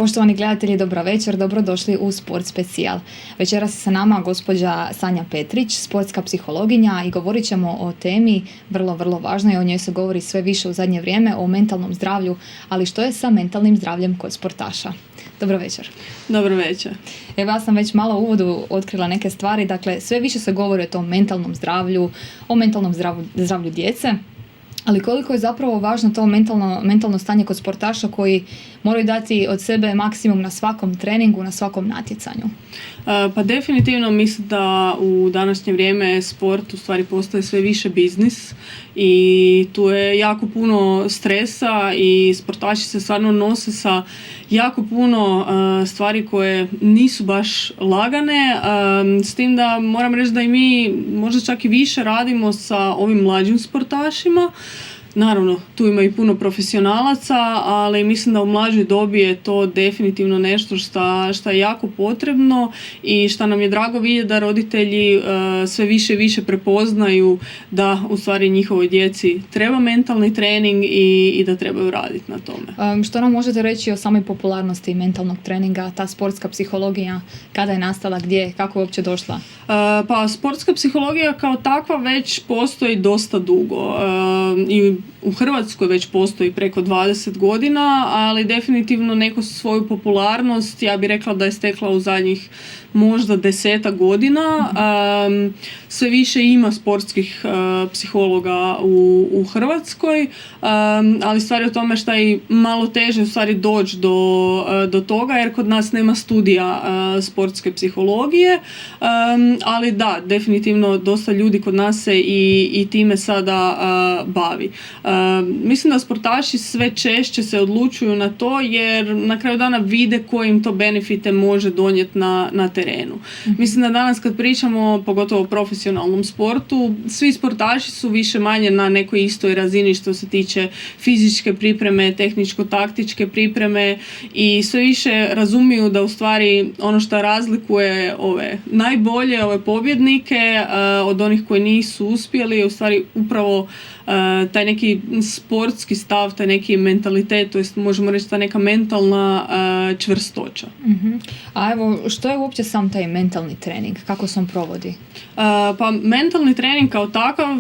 Poštovani gledatelji, dobro večer, dobrodošli u Sport specijal. Večeras je sa nama gospođa Sanja Petrić, sportska psihologinja, i govorit ćemo o temi vrlo važnoj, o njoj se govori sve više u zadnje vrijeme, o mentalnom zdravlju, ali što je sa mentalnim zdravljem kod sportaša? Dobro večer. Dobro večer. Evo, ja sam već malo u uvodu otkrila neke stvari, dakle sve više se govori o tom mentalnom zdravlju, o mentalnom zdravlju djece. Ali koliko je zapravo važno to mentalno stanje kod sportaša koji moraju dati od sebe maksimum na svakom treningu, na svakom natjecanju? Pa definitivno mislim da u današnje vrijeme sport u stvari postaje sve više biznis i tu je jako puno stresa i sportaši se stvarno nose sa jako puno stvari koje nisu baš lagane, s tim da moram reći da i mi možda čak i više radimo sa ovim mlađim sportašima. Naravno, tu ima i puno profesionalaca, ali mislim da u mlađoj dobi je to definitivno nešto što je jako potrebno i što nam je drago vidjeti da roditelji sve više i više prepoznaju da u stvari njihovoj djeci treba mentalni trening i da trebaju raditi na tome. Što nam možete reći o samoj popularnosti mentalnog treninga, ta sportska psihologija, kada je nastala, gdje, kako je uopće došla? Pa sportska psihologija kao takva već postoji dosta dugo i u Hrvatskoj već postoji preko 20 godina, ali definitivno neku svoju popularnost ja bih rekla da je stekla u zadnjih možda 10 godina. Sve više ima sportskih psihologa u Hrvatskoj, ali stvari o tome što je malo teže u stvari doći do toga, jer kod nas nema studija sportske psihologije, ali da, definitivno dosta ljudi kod nas se i time sada bavi. Mislim da sportaši sve češće se odlučuju na to jer na kraju dana vide koje im to benefite može donijeti na terenu. Mislim da danas kad pričamo pogotovo o profesionalnom sportu, svi sportaši su više manje na nekoj istoj razini što se tiče fizičke pripreme, tehničko-taktičke pripreme i sve više razumiju da u stvari ono što razlikuje ove najbolje, ove pobjednike od onih koji nisu uspjeli je u stvari upravo taj neki sportski stav, taj neki mentalitet, to jest možemo reći ta neka mentalna čvrstoća. A evo, što je uopće sam taj mentalni trening? Kako se on provodi? Pa mentalni trening kao takav,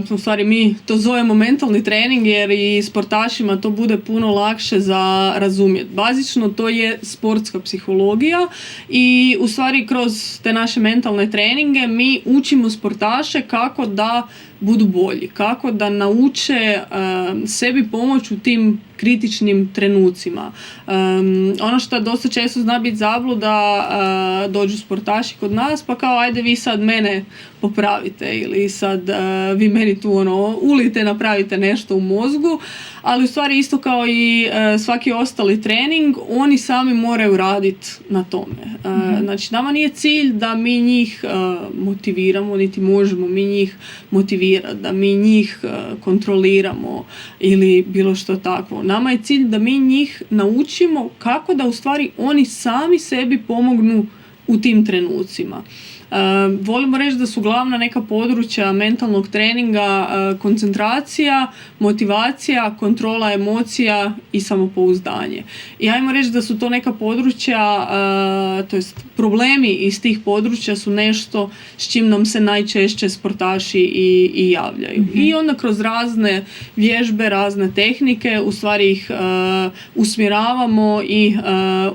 u stvari mi to zovemo mentalni trening jer i sportašima to bude puno lakše za razumjeti. Bazično to je sportska psihologija i u stvari kroz te naše mentalne treninge mi učimo sportaše kako da budu bolji, kako da nauče sebi pomoć u tim kritičnim trenucima. Ono što dosta često zna biti zabluda, dođu sportaši kod nas pa kao ajde vi sad mene popravite ili sad vi meni tu ulite, napravite nešto u mozgu, ali u stvari isto kao i svaki ostali trening, oni sami moraju raditi na tome. Znači nama nije cilj da mi njih motiviramo, niti možemo mi njih motivirati, da mi njih kontroliramo ili bilo što takvo. Nama je cilj da mi njih naučimo kako da u stvari oni sami sebi pomognu u tim trenucima. Volimo reći da su glavna neka područja mentalnog treninga koncentracija, motivacija, kontrola emocija i samopouzdanje. I ajmo reći da su to neka područja, to jest problemi iz tih područja su nešto s čim nam se najčešće sportaši i javljaju. I onda kroz razne vježbe, razne tehnike u stvari ih usmjeravamo i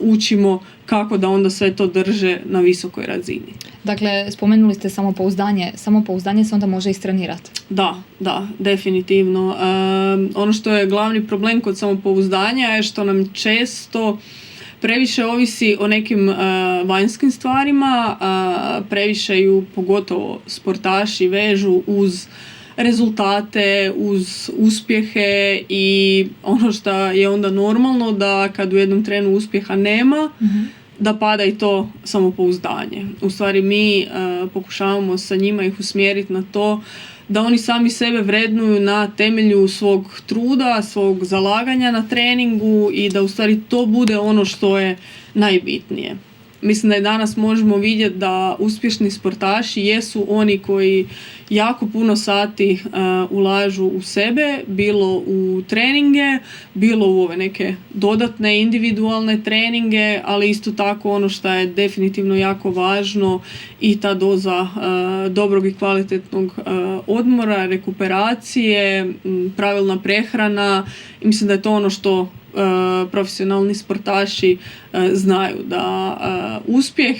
učimo kako da onda sve to drže na visokoj razini. Dakle, spomenuli ste samopouzdanje. Samopouzdanje se onda može istrenirati. Da, definitivno. Ono što je glavni problem kod samopouzdanja je što nam često previše ovisi o nekim vanjskim stvarima, previše ju pogotovo sportaši vežu uz rezultate, uz uspjehe i ono što je onda normalno da kad u jednom trenu uspjeha nema, da pada i to samopouzdanje. U stvari mi pokušavamo sa njima ih usmjeriti na to da oni sami sebe vrednuju na temelju svog truda, svog zalaganja na treningu i da u stvari to bude ono što je najbitnije. mislim da i danas možemo vidjeti da uspješni sportaši jesu oni koji jako puno sati ulažu u sebe, bilo u treninge, bilo u ove neke dodatne individualne treninge, ali isto tako ono što je definitivno jako važno i ta doza dobrog i kvalitetnog odmora, rekuperacije, pravilna prehrana. I mislim da je to ono što profesionalni sportaši znaju, da uspjeh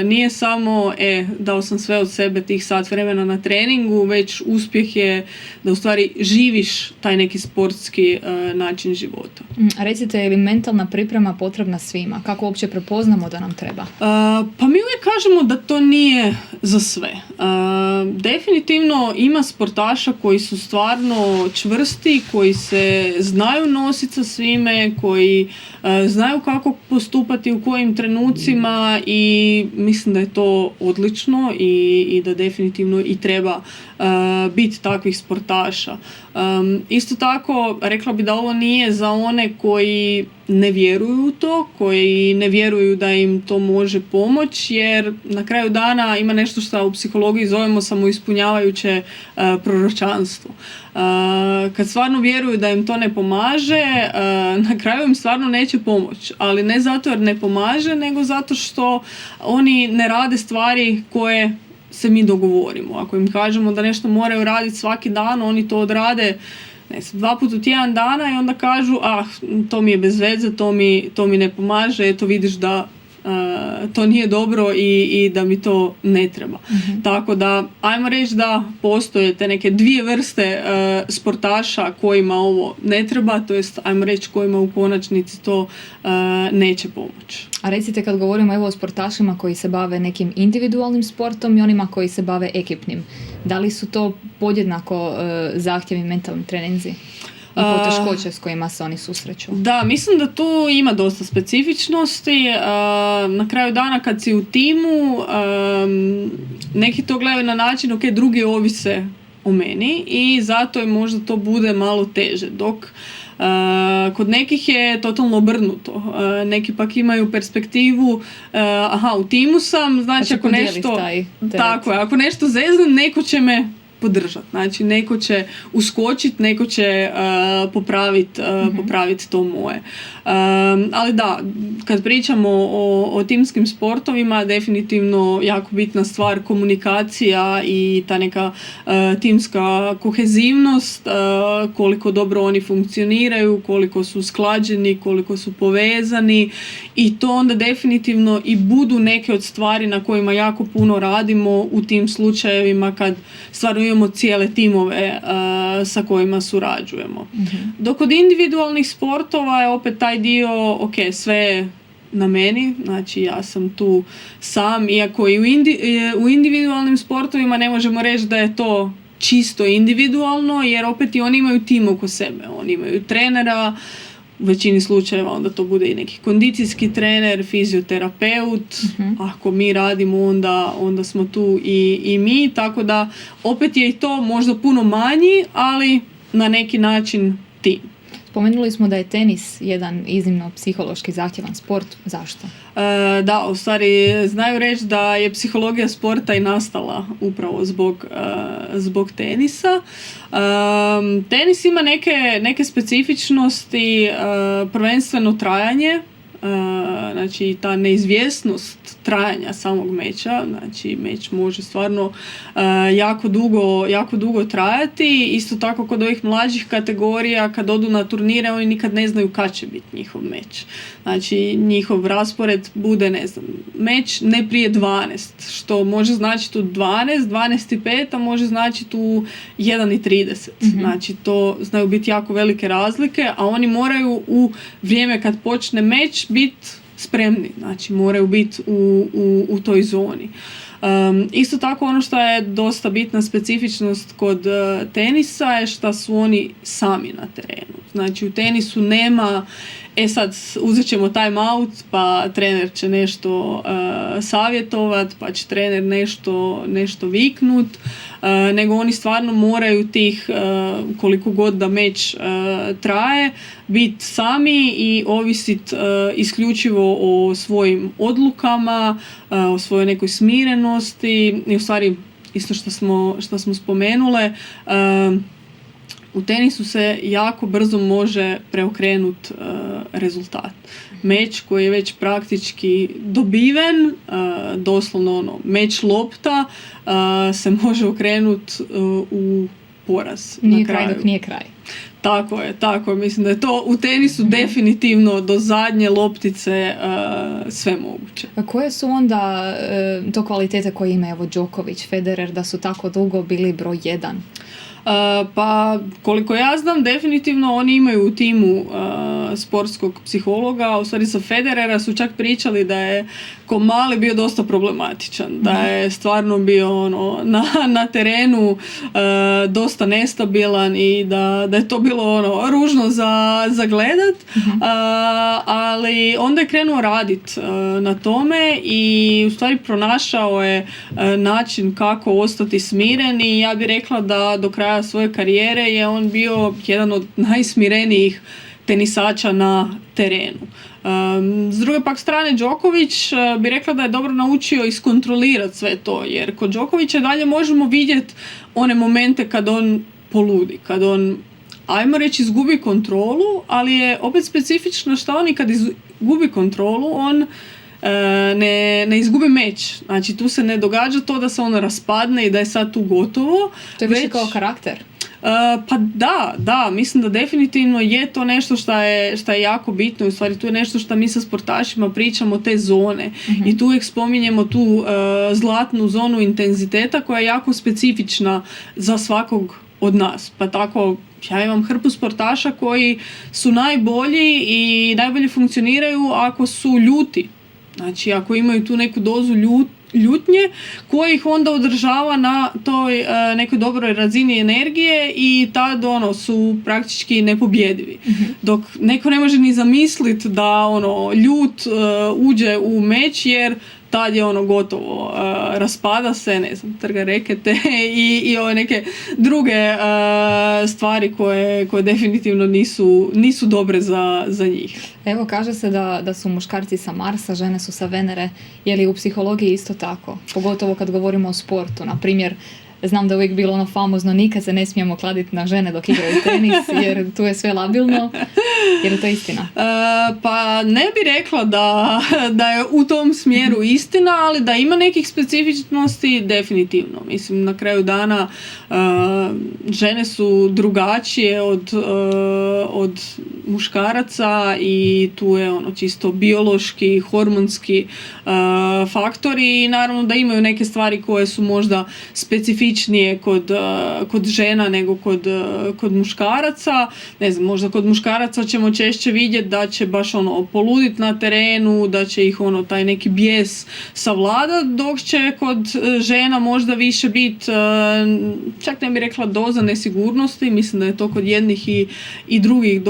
nije samo dao sam sve od sebe tih sat vremena na treningu, već uspjeh je da u stvari živiš taj neki sportski način života. Recite, je li mentalna priprema potrebna svima? Kako uopće prepoznamo da nam treba? Pa mi uvijek kažemo da to nije za sve. Definitivno ima sportaša koji su stvarno čvrsti, koji se znaju nositi sa svime, koji znaju kako postupati u kojim trenucima i mislim da je to odlično i da definitivno i treba biti takvih sportaša. Isto tako rekla bi da ovo nije za one koji ne vjeruju u to, koji ne vjeruju da im to može pomoći, jer na kraju dana ima nešto što u psihologiji zovemo samoispunjavajuće proročanstvo. Kad stvarno vjeruju da im to ne pomaže, na kraju im stvarno neće pomoći, ali ne zato jer ne pomaže, nego zato što oni ne rade stvari koje se mi dogovorimo. Ako im kažemo da nešto moraju raditi svaki dan, oni to odrade 2 puta u tjedan dana i onda kažu to mi je bez veze, to mi ne pomaže, eto vidiš da to nije dobro i da mi to ne treba. Tako da, ajmo reći da postoje te neke dvije vrste sportaša kojima ovo ne treba, to jest ajmo reći kojima u konačnici to neće pomoći. A recite, kad govorimo o sportašima koji se bave nekim individualnim sportom i onima koji se bave ekipnim, da li su to podjednako zahtjevi mentalni treninzi i poteškoće s kojima se oni susreću? Da, mislim da tu ima dosta specifičnosti. Na kraju dana kad si u timu, neki to gledaju na način ok, drugi ovise o meni i zato je možda to bude malo teže, dok kod nekih je totalno obrnuto. Neki pak imaju perspektivu u timu sam, znači ako nešto tako je, ako nešto zeznem, neko će me podržati. Znači, neko će uskočiti, neko će popraviti to moje. Ali da, kad pričamo o timskim sportovima, definitivno jako bitna stvar komunikacija i ta neka timska kohezivnost, koliko dobro oni funkcioniraju, koliko su usklađeni, koliko su povezani i to onda definitivno i budu neke od stvari na kojima jako puno radimo u tim slučajevima kad stvarno imamo cijele timove sa kojima surađujemo. Dok kod individualnih sportova je opet taj dio, ok, sve je na meni, znači ja sam tu sam, iako i u individualnim sportovima ne možemo reći da je to čisto individualno, jer opet i oni imaju tim oko sebe, oni imaju trenera, u većini slučajeva onda to bude i neki kondicijski trener, fizioterapeut, ako mi radimo onda smo tu i mi, tako da opet je i to možda puno manji, ali na neki način tim. Spomenuli smo da je tenis jedan iznimno psihološki zahtjevan sport. Zašto? Da, u stvari znaju reći da je psihologija sporta i nastala upravo zbog tenisa. Tenis ima neke specifičnosti, prvenstveno trajanje, znači ta neizvjesnost trajanja samog meča, znači meč može stvarno jako dugo trajati. Isto tako kod ovih mlađih kategorija kad odu na turnire oni nikad ne znaju kad će biti njihov meč. Znači njihov raspored bude meč ne prije 12, što može značiti u 12:05, a može značiti u 1:30. Znači to znaju biti jako velike razlike, a oni moraju u vrijeme kad počne meč biti spremni, znači moraju biti u toj zoni. Isto tako ono što je dosta bitna specifičnost kod tenisa je što su oni sami na terenu. Znači u tenisu nema sad uzet ćemo time out pa trener će nešto savjetovat, pa će trener nešto viknut, nego oni stvarno moraju tih koliko god da meč traje biti sami i ovisit isključivo o svojim odlukama, o svojoj nekoj smirenosti i u stvari isto što smo spomenule, u tenisu se jako brzo može preokrenuti rezultat. Meč koji je već praktički dobiven, doslovno meč lopta, se može okrenuti u poraz. Nije kraj dok nije kraj. Tako je. Mislim da je to u tenisu definitivno do zadnje loptice sve moguće. A koje su onda to kvalitete koje ima evo Djokovic, Federer, da su tako dugo bili broj 1? Pa koliko ja znam, definitivno oni imaju u timu sportskog psihologa. U stvari sa Federera su čak pričali da je ko mali bio dosta problematičan, da je stvarno bio na terenu dosta nestabilan i da je to bilo ružno za gledat, ali onda je krenuo radit na tome i u stvari pronašao je način kako ostati smiren i ja bih rekla da do kraja svoje karijere je on bio jedan od najsmirenijih tenisača na terenu. S druge pak strane Djokovic bi rekla da je dobro naučio iskontrolirati sve to, jer kod Djokovića dalje možemo vidjeti one momente kad on poludi, kad on, ajmo reći, izgubi kontrolu, ali je opet specifično što on i kad izgubi kontrolu, on ne izgubi meč. Znači tu se ne događa to da se on raspadne i da je sad tu gotovo. To je više kao karakter. Pa da, mislim da definitivno je to nešto što je jako bitno. U stvari tu je nešto što mi sa sportašima pričamo, te zone. I tu uvijek spominjemo tu zlatnu zonu intenziteta koja je jako specifična za svakog od nas. Pa tako ja imam hrpu sportaša koji su najbolji i najbolje funkcioniraju ako su ljuti. Znači ako imaju tu neku dozu ljutnje koja ih onda održava na toj nekoj dobroj razini energije i tad su praktički nepobjedivi. Dok neko ne može ni zamisliti da ljut uđe u meč jer tad je gotovo, raspada se, ne znam, trga rekete i ove neke druge stvari koje definitivno nisu dobre za njih. Evo, kaže se da su muškarci sa Marsa, žene su sa Venere. Je li u psihologiji isto tako? Pogotovo kad govorimo o sportu. Na primjer, znam da je uvijek bilo famozno, nikad se ne smijemo kladiti na žene dok igraju tenis, jer tu je sve labilno. Je li to istina? Pa ne bi rekla da je u tom smjeru istina, ali da ima nekih specifičnosti definitivno. Mislim, na kraju dana žene su drugačije od muškaraca i tu je čisto biološki, hormonski faktori i naravno da imaju neke stvari koje su možda specifičnije kod žena nego kod muškaraca. Ne znam, možda kod muškaraca ćemo češće vidjeti da će baš poludit na terenu, da će ih taj neki bijes savladat, dok će kod žena možda više biti, čak ne bih rekla doza nesigurnosti, mislim da je to kod jednih i drugih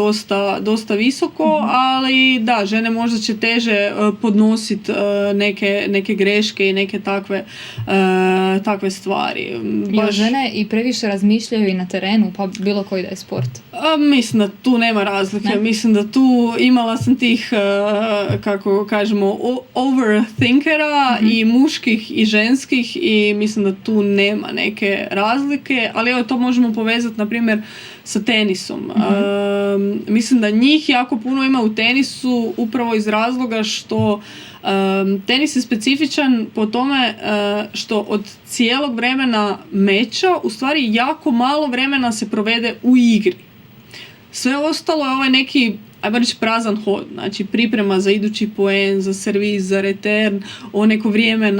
dosta visoko, ali da, žene možda će teže podnositi neke greške i neke takve stvari. Jer žene i previše razmišljaju i na terenu, pa bilo koji da je sport. Mislim da tu nema razlike. Ne? Mislim da tu imala sam tih, kako kažemo, overthinkera i muških i ženskih i mislim da tu nema neke razlike, ali evo to možemo povezati na primjer sa tenisom. Mislim da njih jako puno ima u tenisu upravo iz razloga što tenis je specifičan po tome što od cijelog vremena meča u stvari jako malo vremena se provede u igri. Sve ostalo je ovaj neki, ajmo reći, prazan hod, znači priprema za idući poen, za servis, za return, ovo neko vrijeme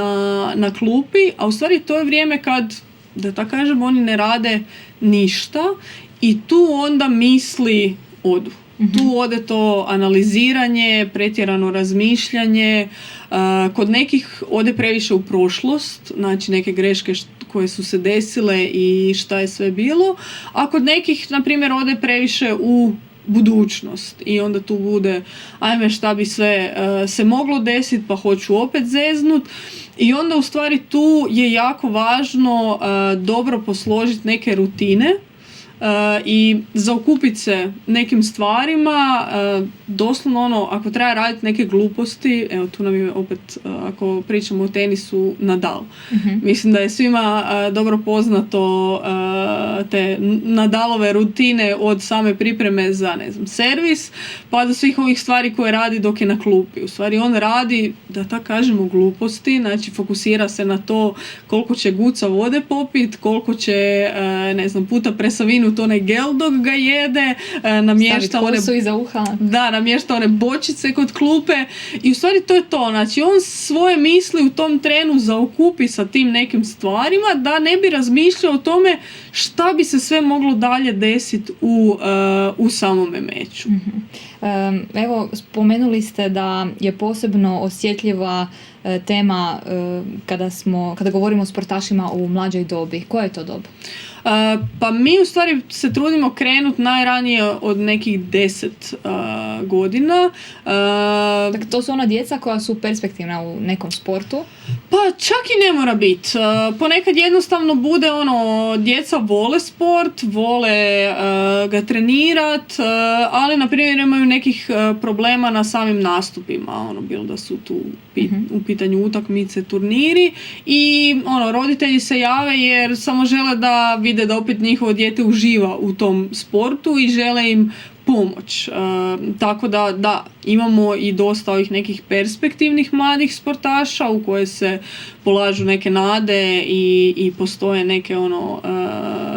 na klupi, a u stvari to je vrijeme kad, da tako kažem, oni ne rade ništa i tu onda misli odu. Tu ode to analiziranje, pretjerano razmišljanje, kod nekih ode previše u prošlost, znači neke greške koje su se desile i šta je sve bilo, a kod nekih, na primjer, ode previše u budućnost i onda tu bude ajme šta bi sve se moglo desiti pa hoću opet zeznut i onda u stvari tu je jako važno dobro posložiti neke rutine i zaokupiti se nekim stvarima, doslovno ono, ako treba raditi neke gluposti, evo tu nam je opet, ako pričamo o tenisu, Nadal. Mislim da je svima dobro poznato te Nadalove rutine od same pripreme za, ne znam, servis, pa do svih ovih stvari koje radi dok je na klupi. U stvari on radi, da tako kažemo, gluposti, znači fokusira se na to koliko će guca vode popit, koliko će, ne znam, puta presavinut onaj gel dok ga jede, namješta one, iza uha. Da, namješta one bočice kod klupe i u stvari to je to, znači on svoje misli u tom trenu zaokupi sa tim nekim stvarima da ne bi razmišljao o tome šta bi se sve moglo dalje desiti u samome meču. Evo, spomenuli ste da je posebno osjetljiva tema kada govorimo o sportašima u mlađoj dobi. Koja je to dob? Pa mi u stvari se trudimo krenuti najranije od nekih 10 godina. Dakle, to su ona djeca koja su perspektivna u nekom sportu? Pa čak i ne mora biti. Ponekad jednostavno bude ono, djeca vole sport, vole ga trenirat, ali na primjer imaju nekih problema na samim nastupima, ono, bilo da su tu u pitanju utakmice, turniri i ono, roditelji se jave jer samo žele da vide da opet njihovo dijete uživa u tom sportu i žele im pomoć. Tako da, imamo i dosta ovih nekih perspektivnih mladih sportaša u koje se polažu neke nade i postoje neke ono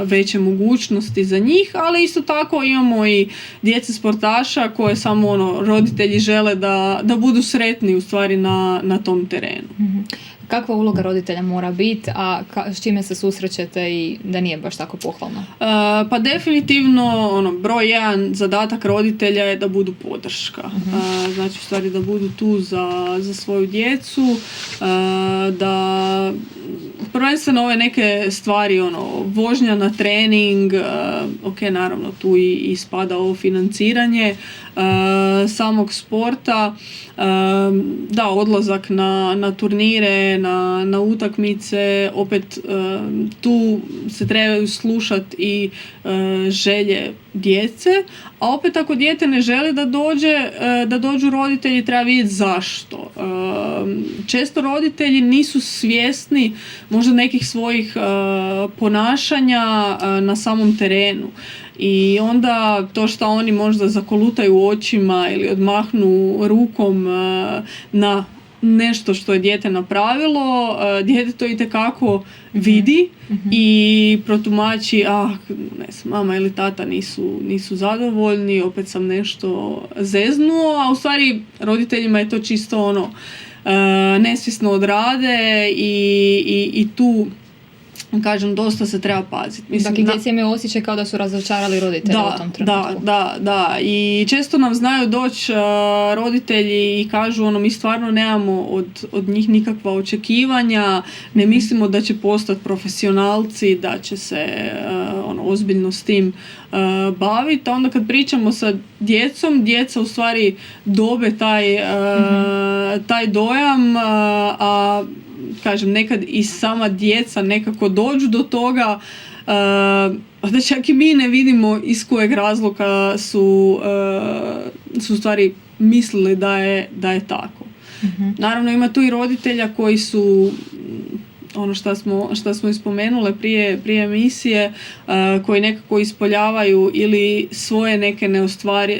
veće mogućnosti za njih, ali isto tako imamo i djece sportaša koje samo ono roditelji žele da budu sretni u stvari na tom terenu. Kakva uloga roditelja mora biti, a s čime se susrećete i da nije baš tako pohvalno? Pa definitivno ono, broj jedan zadatak roditelja je da budu podrška. Znači u stvari da budu tu za svoju djecu, da prvenstveno ove neke stvari, ono, vožnja na trening, ok, naravno tu i spada ovo financiranje samog sporta, da, odlazak na turnire, na utakmice, opet tu se trebaju slušati i želje djece, a opet ako dijete ne želi da dođu roditelji, treba vidjeti zašto. Često roditelji nisu svjesni možda nekih svojih ponašanja na samom terenu. I onda to što oni možda zakolutaju očima ili odmahnu rukom na nešto što je dijete napravilo, dijete to itekako vidi i protumači, ne znam, mama ili tata nisu zadovoljni, opet sam nešto zeznuo, a u stvari roditeljima je to čisto ono nesvjesno odrade i tu kažem, dosta se treba paziti. Mislim, dakle, djeca imaju osjećaj kao da su razočarali roditelja u tom trenutku. Da. I često nam znaju doći roditelji i kažu, ono, mi stvarno nemamo od njih nikakva očekivanja, ne mislimo da će postati profesionalci, da će se ozbiljno s tim baviti. A onda kad pričamo sa djecom, djeca u stvari dobe taj dojam, a kažem, nekad i sama djeca nekako dođu do toga da čak i mi ne vidimo iz kojeg razloga su u stvari mislili da je tako. Naravno ima tu i roditelja koji su ono što smo ispomenule prije emisije, koji nekako ispoljavaju ili svoje neke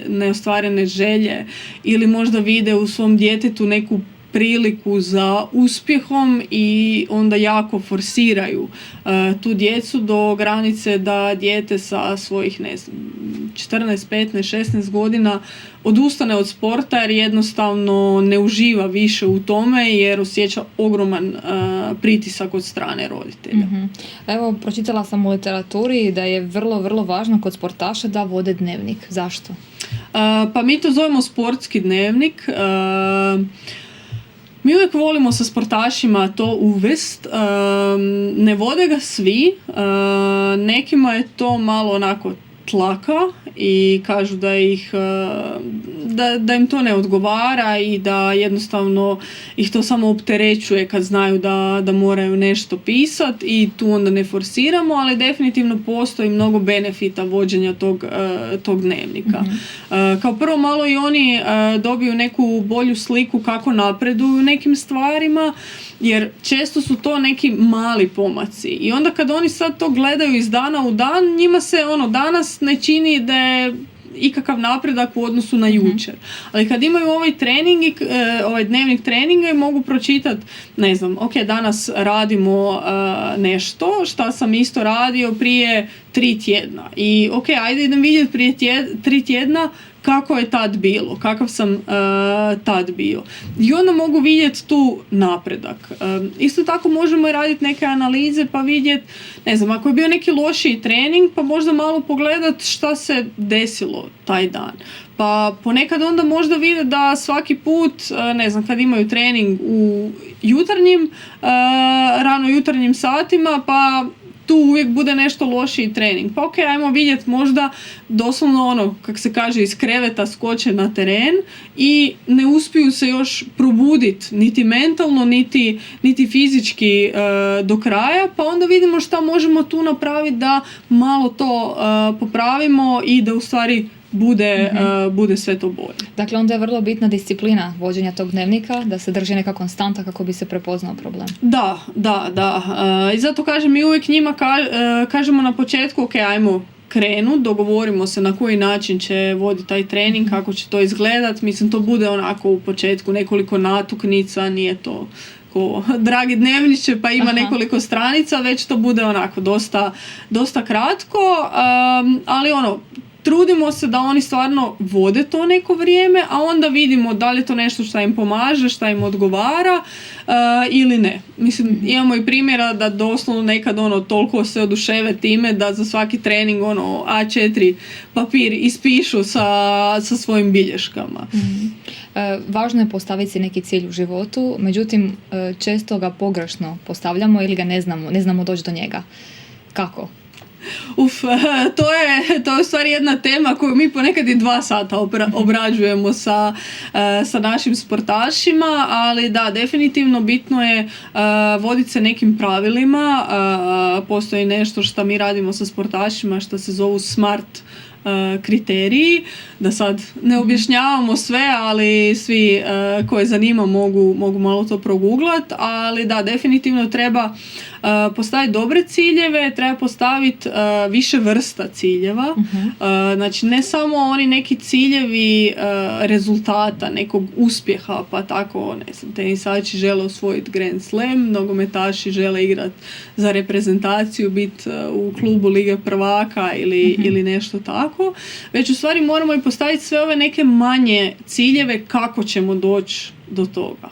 neostvarene želje ili možda vide u svom djetetu neku priliku za uspjehom i onda jako forsiraju tu djecu do granice da dijete sa svojih, ne znam, 14, 15, 16 godina odustane od sporta jer jednostavno ne uživa više u tome jer osjeća ogroman pritisak od strane roditelja. Evo, pročitala sam u literaturi da je vrlo, vrlo važno kod sportaša da vode dnevnik. Zašto? Pa mi to zovemo sportski dnevnik. Mi uvijek volimo sa sportašima to uvest, ne vode ga svi, nekima je to malo onako tlaka i kažu da ih da im to ne odgovara i da jednostavno ih to samo opterećuje kad znaju da moraju nešto pisati i tu onda ne forsiramo, ali definitivno postoji mnogo benefita vođenja tog dnevnika. Kao prvo malo i oni dobiju neku bolju sliku kako napreduju u nekim stvarima, jer često su to neki mali pomaci i onda kad oni sad to gledaju iz dana u dan, njima se danas ne čini da je ikakav napredak u odnosu na jučer. Ali kad imaju ovaj dnevnik treninga i mogu pročitati, ne znam, ok, danas radimo nešto šta sam isto radio prije 3 tjedna i ok, ajde idem vidjeti prije 3 tjedna kako je tad bilo, kakav sam tad bio. I onda mogu vidjeti tu napredak. Isto tako možemo i raditi neke analize pa vidjeti, ne znam, ako je bio neki lošiji trening, pa možda malo pogledati šta se desilo taj dan. Pa ponekad onda možda vide da svaki put, ne znam, kad imaju trening u rano jutarnjim satima, pa tu uvijek bude nešto lošiji trening. Pa ok, ajmo vidjeti možda doslovno kako se kaže, iz kreveta skoče na teren i ne uspiju se još probuditi niti mentalno, niti fizički do kraja, pa onda vidimo šta možemo tu napraviti da malo to popravimo i da u stvari bude sve to bolje. Dakle, onda je vrlo bitna disciplina vođenja tog dnevnika, da se drži neka konstanta kako bi se prepoznao problem. Da. I zato kažem, mi uvijek njima kažemo na početku, ok, ajmo krenut, dogovorimo se na koji način će voditi taj trening, kako će to izgledat. Mislim, to bude onako u početku nekoliko natuknica, nije to ko dragi dnevniče pa ima nekoliko stranica, već to bude onako dosta kratko, ali trudimo se da oni stvarno vode to neko vrijeme, a onda vidimo da li je to nešto što im pomaže, što im odgovara ili ne. Mislim, imamo i primjera da doslovno nekad toliko se oduševe time da za svaki trening A4 papir ispišu sa svojim bilješkama. Važno je postaviti si neki cilj u životu, međutim često ga pogrešno postavljamo ili ga ne znamo doći do njega. Kako? To je u stvari jedna tema koju mi ponekad i 2 sata obrađujemo sa našim sportašima, ali da, definitivno bitno je voditi se nekim pravilima. Postoji nešto što mi radimo sa sportašima što se zovu SMART kriteriji, da sad ne objašnjavamo sve, ali svi koje zanima mogu malo to proguglat, ali da, definitivno treba postaviti dobre ciljeve, treba postaviti više vrsta ciljeva, znači ne samo oni neki ciljevi rezultata, nekog uspjeha, pa tako, ne znam, tenisači žele osvojiti Grand Slam, nogometaši žele igrati za reprezentaciju, biti u klubu Lige prvaka ili nešto tako, već u stvari moramo i postaviti sve ove neke manje ciljeve kako ćemo doći do toga.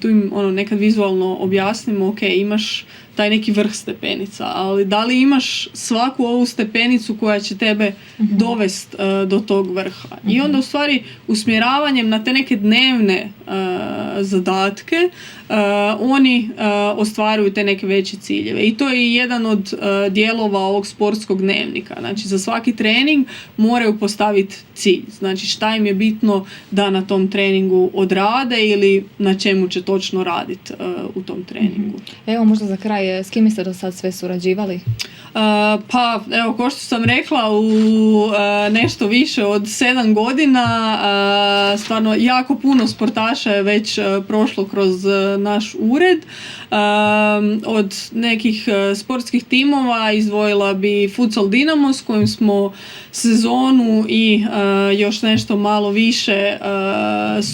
Tu im nekad vizualno objasnimo, ok, imaš taj neki vrh stepenica, ali da li imaš svaku ovu stepenicu koja će tebe dovest do tog vrha. I onda u stvari usmjeravanjem na te neke dnevne zadatke oni ostvaruju te neke veće ciljeve. I to je jedan od dijelova ovog sportskog dnevnika. Znači za svaki trening moraju postaviti cilj. Znači šta im je bitno da na tom treningu odrade ili na čemu će točno raditi u tom treningu. Evo možda za kraj, s kim ste do sad sve surađivali? Pa evo, kao što sam rekla, u nešto više od 7 godina stvarno jako puno sportaša je već prošlo kroz naš ured. Od nekih sportskih timova izdvojila bi Futsal Dinamo s kojim smo sezonu i još nešto malo više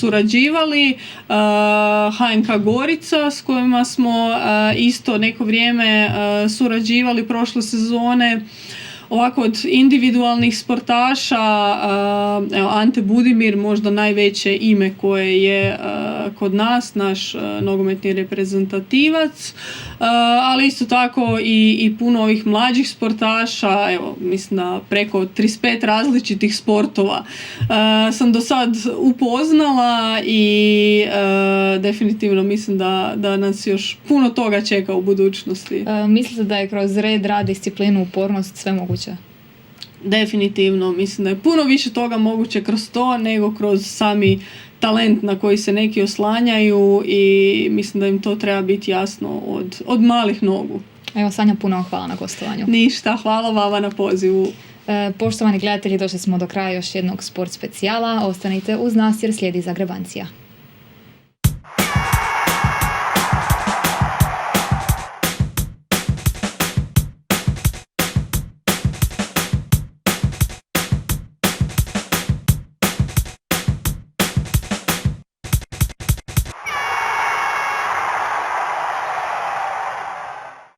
surađivali, HNK Gorica s kojima smo isto neko vrijeme surađivali prošle sezone. Ovako od individualnih sportaša, Ante Budimir, možda najveće ime koje je kod nas, naš nogometni reprezentativac, ali isto tako i puno ovih mlađih sportaša, evo, mislim da preko 35 različitih sportova sam do sad upoznala i definitivno mislim da nas još puno toga čeka u budućnosti. Mislite da je kroz red, rad, disciplinu, upornost sve moguće? Definitivno, mislim da je puno više toga moguće kroz to nego kroz sami talent na koji se neki oslanjaju i mislim da im to treba biti jasno od malih nogu. Evo Sanja, puno hvala na gostovanju. Ništa, hvala vama na pozivu. Poštovani gledatelji, došli smo do kraja još jednog sport specijala. Ostanite uz nas jer slijedi Zagrebancija.